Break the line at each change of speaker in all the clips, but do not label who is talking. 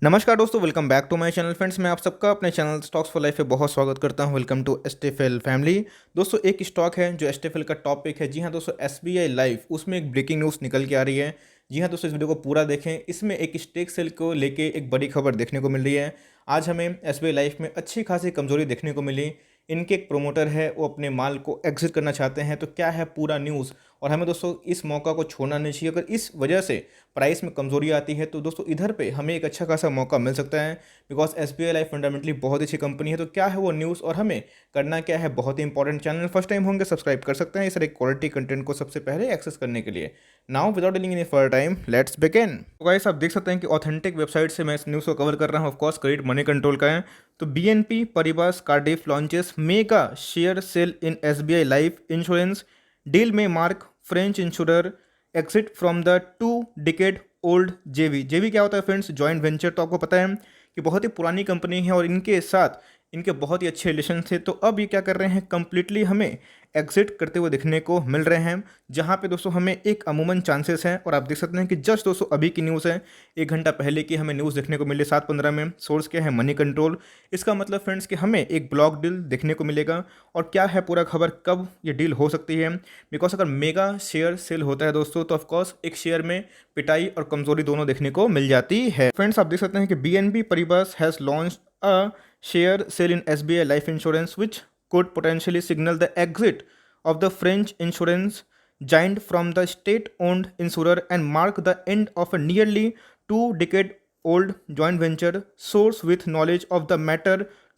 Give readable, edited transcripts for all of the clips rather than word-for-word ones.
नमस्कार दोस्तों, welcome back to my channel friends. मैं आप सबका अपने चैनल स्टॉक्स फॉर लाइफ में बहुत स्वागत करता हूं। Welcome to STFL family. दोस्तों, एक स्टॉक है जो एसटीएफएल का टॉपिक है। जी हां दोस्तों, एसबीआई लाइफ, उसमें एक ब्रेकिंग न्यूज़ निकल के आ रही है। जी हां दोस्तों, इस वीडियो को पूरा देखें। इसमें एक स्टेक सेल को लेके एक बड़ी खबर देखने को मिल रही है। आज हमें एसबीआई लाइफ में अच्छी खासी कमजोरी देखने को मिली। इनके एक प्रोमोटर है, वो अपने माल को एग्जिट करना चाहते हैं। तो क्या है पूरा न्यूज़, और हमें दोस्तों इस मौका को छोड़ना नहीं चाहिए। अगर इस वजह से प्राइस में कमजोरी आती है तो दोस्तों इधर पे हमें एक अच्छा खासा मौका मिल सकता है, बिकॉज एसबीआई लाइफ फंडामेंटली बहुत अच्छी कंपनी है। तो क्या है वो न्यूज़ और हमें करना क्या है, बहुत ही इंपॉर्टेंट। चैनल फर्स्ट टाइम होंगे, सब्सक्राइब कर सकते हैं इस तरह क्वालिटी कंटेंट को सबसे पहले एक्सेस करने के लिए। Now without dealing in further time, let's begin. तो गाइस, आप देख सकते हैं कि ऑथेंटिक वेबसाइट से मैं इस न्यूज़ को कवर कर रहा हूँ। ऑफकोर्स क्रेडिट मनी कंट्रोल का है। तो BNP Paribas Cardif launches mega share sale in SBI life insurance deal में mark French insurer exit from the 2 decade old JV. JV क्या होता है फ्रेंड्स? Joint venture. तो आपको पता है कि बहुत ही पुरानी कंपनी है और इनके साथ इनके बहुत ही अच्छे रिलेशन थे। तो अब ये क्या कर रहे हैं, कंप्लीटली हमें एग्जिट करते हुए दिखने को मिल रहे हैं, जहां पे दोस्तों हमें एक अमूमन चांसेस हैं। और आप देख सकते हैं कि जस्ट दोस्तों अभी की न्यूज़ है, 1 घंटा पहले की हमें न्यूज़ देखने को मिली 7:15 में। सोर्स क्या है? Money control. इसका मतलब फ्रेंड्स कि हमें एक ब्लॉक डील देखने को मिलेगा। और क्या है पूरा खबर, कब ये डील हो सकती है? बिकॉज अगर मेगा शेयर सेल होता है दोस्तों, तो ऑफकोर्स एक शेयर में पिटाई और कमजोरी दोनों देखने को मिल जाती है। फ्रेंड्स, आप देख सकते हैं कि BNB Paribas has launched a share sale in SBI life insurance, which could potentially signal the exit of the French insurance giant from the state-owned insurer and mark the end of a nearly 2 decade-old joint venture. Source with knowledge of the matter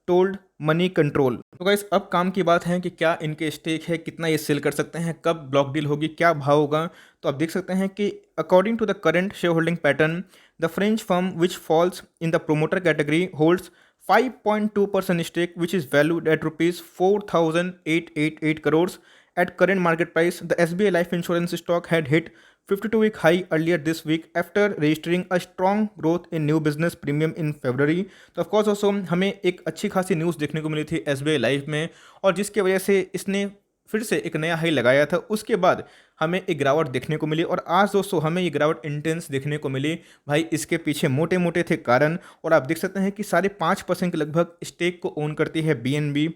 told money control. तो guys, अब काम की बात है कि क्या इनके stake है, कितना ये सेल कर सकते हैं, कब ब्लॉक डील होगी, क्या भाव होगा। तो आप देख सकते हैं कि according to the current share holding pattern, the French firm which falls in the promoter category holds 5.2% stake, which is valued at rupees 4,888 crores at current market price. The SBI Life Insurance stock had hit 52-week high earlier this week after registering a strong growth in new business premium in February. तो of course दोस्तों हमें एक अच्छी खासी news देखने को मिली थी SBI life में, और जिसकी वजह से इसने फिर से एक नया हाई लगाया था। उसके बाद हमें एक गिरावट देखने को मिली, और आज दोस्तों हमें ये गिरावट इंटेंस देखने को मिली। भाई, इसके पीछे मोटे मोटे थे कारण, और आप देख सकते हैं कि 5.5% के लगभग स्टेक को ओन करती है बीएनबी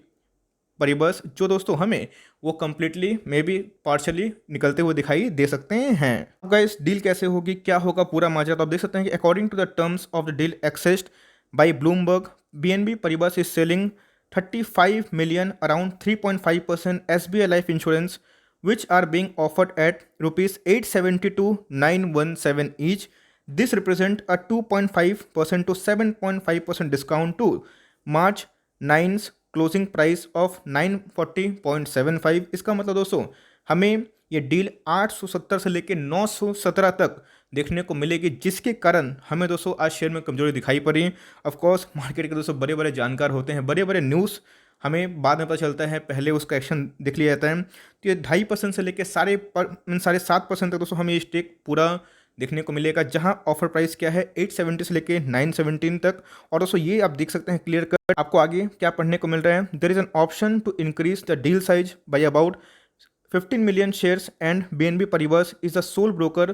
परिबस, जो दोस्तों हमें वो कंप्लीटली मे बी पार्शली निकलते हुए दिखाई दे सकते हैं। अब गाइस, डील कैसे होगी, क्या होगा पूरा माजरा, तो आप देख सकते हैं कि according to the terms of the deal accessed by Bloomberg, BNB Paribas is selling 35 million, around 3.5% SBI life insurance, which are being offered at rupees 872,917 each. This represent a 2.5% to 7.5% discount to March 9's closing price of 940.75। इसका मतलब दोस्तों हमें ये deal 870 से लेकर 917 तक देखने को मिलेगी, जिसके कारण हमें दोस्तों आज शेयर में कमजोरी दिखाई पड़ी। ऑफकोर्स मार्केट के दोस्तों बड़े बड़े जानकार होते हैं, बड़े बड़े न्यूज़ हमें बाद में पता चलता है, पहले उसका एक्शन देख लिया जाता है। तो ये 2.5% से लेकर 7.5% तक दोस्तों हमें ये स्टेक पूरा देखने को मिलेगा, जहां ऑफर प्राइस क्या है 870 से लेके 917 तक। और दोस्तों ये आप देख सकते हैं क्लियर कट, आपको आगे क्या पढ़ने को मिल रहा है। There is an option to increase the deal size by about 15 million shares and BNB Paribas is the sole broker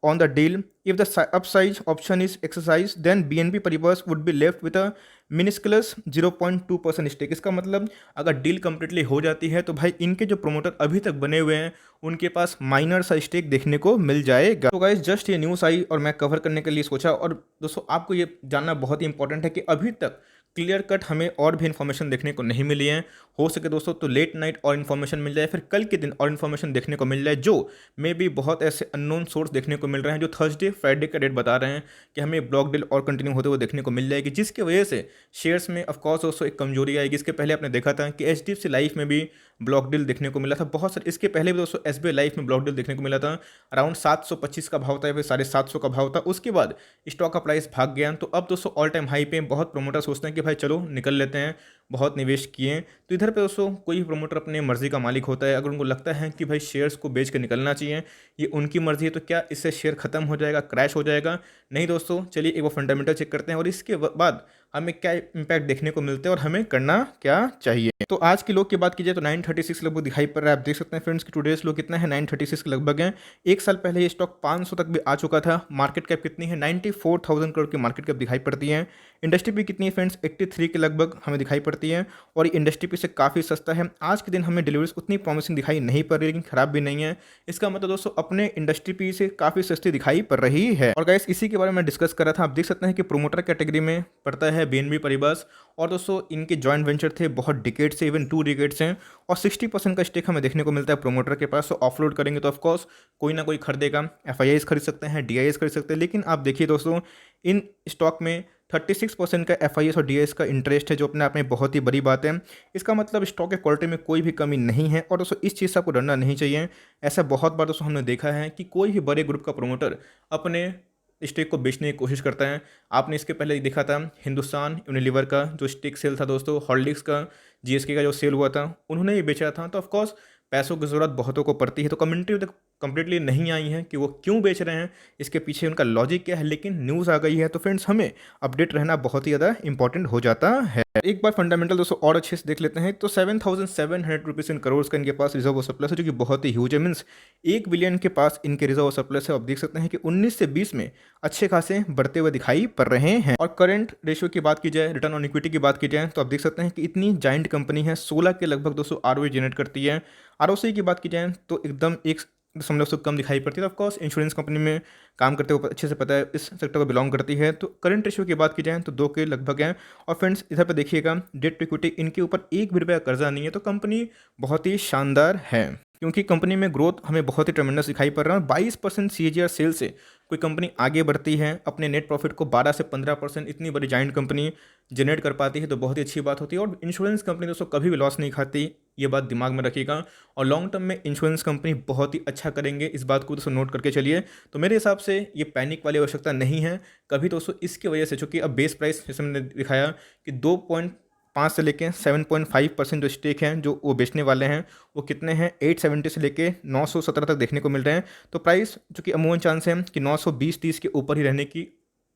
on the deal. If the upsize option is exercised, then BNB Paribas would be left with a minuscule 0.2% stake. इसका मतलब अगर deal completely हो जाती है तो भाई इनके जो प्रोमोटर अभी तक बने हुए हैं उनके पास माइनर सा स्टेक देखने को मिल जाएगा। तो गाइस, जस्ट ये न्यूज़ आई और मैं कवर करने के लिए सोचा। और दोस्तों आपको ये जानना बहुत ही इंपॉर्टेंट है कि अभी तक क्लियर कट हमें और भी इन्फॉर्मेशन देखने को नहीं मिली है। हो सके दोस्तों तो लेट नाइट और इन्फॉर्मेशन मिल जाए, फिर कल के दिन और इन्फॉर्मेशन देखने को मिल जाए, जो मे भी बहुत ऐसे अननोन सोर्स देखने को मिल रहे हैं जो थर्सडे फ्राइडे का डेट बता रहे हैं कि हमें ब्लॉक डील और कंटिन्यू होते हुए देखने को मिल जाएगी, जिसकी वजह से शेयर्स में ऑफकोर्स दोस्तों एक कमजोरी आएगी। इसके पहले आपने देखा था कि एचडीएफसी लाइफ में भी ब्लॉक डील देखने को मिला था बहुत सारे। इसके पहले भी दोस्तों एसबीआई लाइफ में ब्लॉक डील देखने को मिला था, अराउंड 725 का भाव था या फिर 750 का भाव था। उसके बाद स्टॉक का प्राइस भाग गया। तो अब दोस्तों ऑल टाइम हाई पे बहुत प्रोमोटर सोचते हैं कि भाई चलो निकल लेते हैं, बहुत निवेश किए हैं। तो इधर पे दोस्तों कोई भी प्रमोटर अपने मर्जी का मालिक होता है, अगर उनको लगता है कि भाई शेयर्स को बेच के निकलना चाहिए, ये उनकी मर्जी है, तो क्या इससे शेयर खत्म हो जाएगा, क्रैश हो जाएगा? नहीं दोस्तों, चलिए एक बार फंडामेंटल चेक करते हैं और इसके बाद हमें क्या इम्पैक्ट देखने को मिलते हैं और हमें करना क्या चाहिए। तो आज के लोग की बात कीजिए तो 936 लगभग दिखाई पड़ रहा है। आप देख सकते हैं फ्रेंड्स कि टुडेस लो कितना है, 936 के लगभग है। एक साल पहले ये स्टॉक 500 तक भी आ चुका था। मार्केट कैप कितनी है, 94,000 करोड़ की मार्केट कैप दिखाई पड़ती है। इंडस्ट्री भी कितनी है फ्रेंड्स, 83 के लगभग हमें दिखाई पड़ती है और ये इंडस्ट्री पी से काफ़ी सस्ता है। आज के दिन हमें डिलीवरीज उतनी प्रॉमिसिंग दिखाई नहीं पड़ रही, लेकिन खराब भी नहीं है। इसका मतलब दोस्तों अपने इंडस्ट्री पी से काफ़ी सस्ती दिखाई पड़ रही है। और गाइस इसी के बारे में डिस्कस कर रहा था। आप देख सकते हैं कि प्रोमोटर कैटेगरी में पड़ता है बीएनबी परिबास, और दोस्तों इनके जॉइंट वेंचर थे बहुत डिकेड से, इवन 2 डिकेड से, और 60% का स्टेक हमें देखने को मिलता है प्रोमोटर के पास। तो ऑफलोड करेंगे तो ऑफकोर्स कोई ना कोई खरीदेगा। एफआईआईस खरीद सकते हैं, डीआईएस खरीद सकते हैं, लेकिन आप देखिए दोस्तों इन स्टॉक में 36% का एफआईएस और डीआईएस का इंटरेस्ट है, जो अपने आप में बहुत ही बड़ी बात है। इसका मतलब स्टॉक के क्वालिटी में कोई भी कमी नहीं है। और दोस्तों इस चीज़ से आपको डरना नहीं चाहिए। ऐसा बहुत बार दोस्तों हमने देखा है कि कोई भी बड़े ग्रुप का प्रोमोटर अपने स्टेक को बेचने की कोशिश करता है। आपने इसके पहले देखा था हिंदुस्तान यूनिलीवर का जो स्टेक सेल था दोस्तों, हॉर्लिक्स का, जीएसके का जो सेल हुआ था, उन्होंने ये बेचा था। तो ऑफकोर्स पैसों की ज़रूरत बहुतों को पड़ती है। तो कम्युनिटी तक कंप्लीटली नहीं आई है कि वो क्यों बेच रहे हैं, इसके पीछे उनका लॉजिक क्या है, लेकिन न्यूज़ आ गई है। तो फ्रेंड्स हमें अपडेट रहना बहुत ही ज़्यादा इंपॉर्टेंट हो जाता है। एक बार फंडामेंटल दोस्तों और अच्छे से देख लेते हैं तो 7,700 रुपीज़ इन करोड़ का इनके पास रिजर्व सरप्लस है, जो कि बहुत ही ह्यूज है। मीन्स 1 बिलियन के पास इनके रिजर्व सरप्लस है। आप देख सकते हैं कि 19 से 20 में अच्छे खासे बढ़ते हुए दिखाई पड़ रहे हैं। और करंट रेशियो की बात की जाए, रिटर्न ऑन इक्विटी की बात की जाए, तो आप देख सकते हैं कि इतनी जाइंट कंपनी है, 16 के लगभग दोस्तों आरओई जनरेट करती है। आरओसी की बात की जाए तो एकदम 1 दशमलव से कम दिखाई पड़ती है। तो ऑफकोर्स इंश्योरेंस कंपनी में काम करते हुए अच्छे से पता है, इस सेक्टर को बिलोंग करती है। तो करंट रेशियो की बात की जाए तो 2 के लगभग है। और फ्रेंड्स इधर पे देखिएगा डेट टू इक्विटी इनके ऊपर 1 भी रुपया कर्जा नहीं है। तो कंपनी बहुत ही शानदार है, क्योंकि कंपनी में ग्रोथ हमें बहुत ही ट्रेमेंडस दिखाई पड़ रहा है। 22% सीएजीआर सेल से कोई कंपनी आगे बढ़ती है, अपने नेट प्रॉफिट को 12 से 15% इतनी बड़ी जाइंट कंपनी जनरेट कर पाती है, तो बहुत ही अच्छी बात होती है। और इंश्योरेंस कंपनी दोस्तों कभी भी लॉस नहीं खाती, ये बात दिमाग में रखिएगा। और लॉन्ग टर्म में इंश्योरेंस कंपनी बहुत ही अच्छा करेंगे, इस बात को दोस्तों नोट करके चलिए। तो मेरे हिसाब से ये पैनिक वाली आवश्यकता नहीं है कभी दोस्तों, इसकी वजह से चूँकि अब बेस प्राइस जैसे मैंने दिखाया कि 2.5 से लेके 7.5% जो स्टेक हैं जो वो बेचने वाले हैं, वो कितने हैं, 870 से लेके 917 तक देखने को मिल रहे हैं। तो प्राइस चूँकि अमूमन चांस है कि 920-30 के ऊपर ही रहने की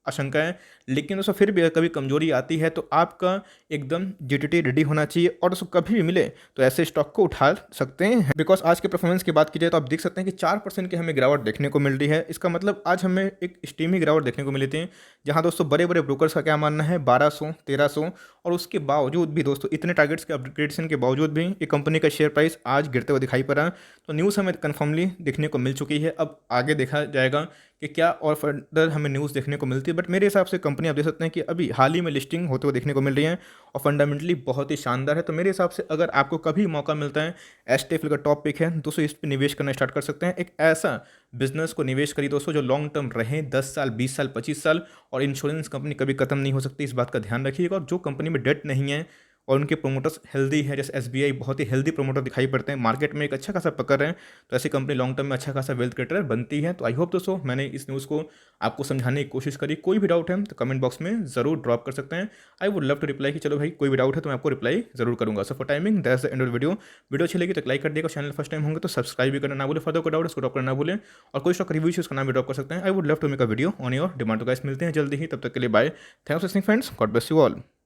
आशंका है। लेकिन दोस्तों फिर भी अगर कभी कमजोरी आती है तो आपका एकदम जीटीटी रेडी होना चाहिए, और दोस्तों कभी भी मिले तो ऐसे स्टॉक को उठा सकते हैं। बिकॉज आज के परफॉर्मेंस की बात की जाए तो आप देख सकते हैं कि 4% की हमें गिरावट देखने को मिल रही है। इसका मतलब आज हमें एक स्टीमी गिरावट देखने को मिली थी, जहां दोस्तों बड़े बड़े ब्रोकर्स का क्या मानना है 1200 1300, और उसके बावजूद भी दोस्तों इतने टारगेट्स के अपग्रेडेशन के बावजूद भी ये कंपनी का शेयर प्राइस आज गिरते हुए दिखाई पड़ा। तो न्यूज़ हमें कन्फर्मली देखने को मिल चुकी है। अब आगे देखा जाएगा कि क्या और फर्दर हमें न्यूज़ देखने को मिलती है। बट मेरे हिसाब से कंपनी आप देख सकते हैं कि अभी हाल ही में लिस्टिंग होते हुए देखने को मिल रही है और फंडामेंटली बहुत ही शानदार है। तो मेरे हिसाब से अगर आपको कभी मौका मिलता है, एसटीएफएल का टॉप पिक है दोस्तों, इस पर निवेश करना स्टार्ट कर सकते हैं। एक ऐसा बिजनेस को निवेश करिए दोस्तों जो लॉन्ग टर्म रहे, 10 साल 20 साल 25 साल, और इंश्योरेंस कंपनी कभी खत्म नहीं हो सकती, इस बात का ध्यान रखिएगा। और जो कंपनी में डेट नहीं है और उनके प्रोमोटर्स हेल्दी है, जैसे एसबीआई बहुत ही हेल्दी प्रोमोटर दिखाई पड़ते हैं, मार्केट में एक अच्छा खासा पकड़ रहे हैं, तो ऐसी कंपनी लॉन्ग टर्म में अच्छा खासा वेल्थ क्रिएटर बनती है। तो आई होप दोस्तों मैंने इस न्यूज़ को आपको समझाने की कोशिश करी। कोई भी डाउट है तो कमेंट बॉक्स में जरूर ड्रॉप कर सकते हैं। I would love to reply कि चलो भाई कोई भी डाउट है तो मैं आपको रिप्लाई जरूर करूंगा। So for timing that's the end of video अच्छी लगी तो लाइक कर देगा, चैनल फर्स्ट टाइम होंगे तो सब्सक्राइब भी करना ना भूले, फर्दर को डाउट उसको ड्रॉप करना ना भूलें, और कोई स्टॉक रिव्यू उसका नाम भी ड्रॉप कर सकते हैं। I would love to make a video on your demand. तो गाइस मिलते हैं जल्दी ही, तब तक के लिए bye, thanks for listening friends, God bless you all.